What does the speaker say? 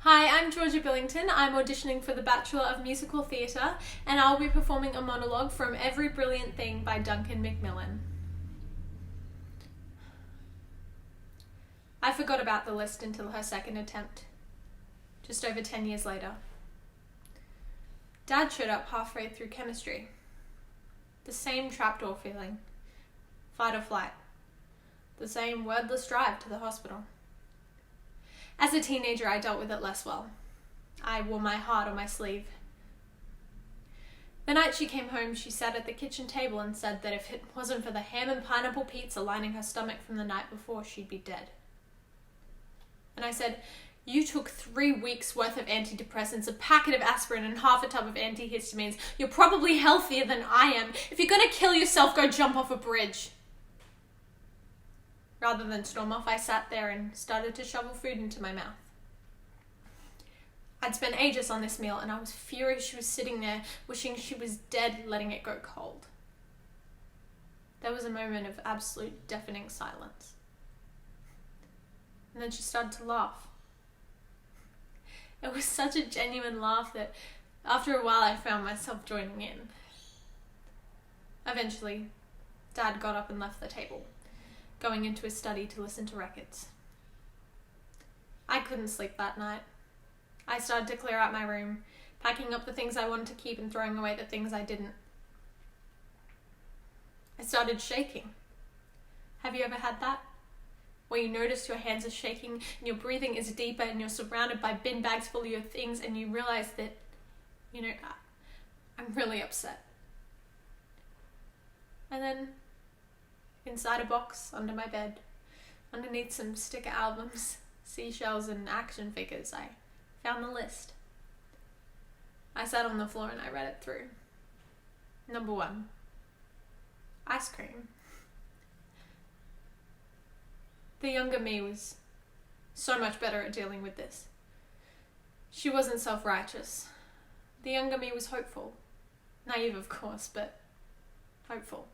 Hi, I'm Georgia Billington. I'm auditioning for the Bachelor of Musical Theatre, and I'll be performing a monologue from Every Brilliant Thing by Duncan Macmillan. I forgot about the list until her second attempt, just over 10 years later. Dad showed up halfway through chemistry. The same trapdoor feeling, fight or flight, the same wordless drive to the hospital. As a teenager, I dealt with it less well. I wore my heart on my sleeve. The night she came home, she sat at the kitchen table and said that if it wasn't for the ham and pineapple pizza lining her stomach from the night before, she'd be dead. And I said, "You took 3 weeks worth of antidepressants, a packet of aspirin, and half a tub of antihistamines. You're probably healthier than I am. If you're gonna kill yourself, go jump off a bridge." Rather than storm off, I sat there and started to shovel food into my mouth. I'd spent ages on this meal, and I was furious she was sitting there, wishing she was dead, letting it go cold. There was a moment of absolute deafening silence. And then she started to laugh. It was such a genuine laugh that after a while I found myself joining in. Eventually, Dad got up and left the table, going into his study to listen to records. I couldn't sleep that night. I started to clear out my room, packing up the things I wanted to keep and throwing away the things I didn't. I started shaking. Have you ever had that? Where you notice your hands are shaking and your breathing is deeper and you're surrounded by bin bags full of your things and you realize that, I'm really upset. And then, inside a box under my bed, underneath some sticker albums, seashells and action figures, I found the list. I sat on the floor and I read it through. Number 1, ice cream. The younger me was so much better at dealing with this. She wasn't self-righteous. The younger me was hopeful. Naive, of course, but hopeful.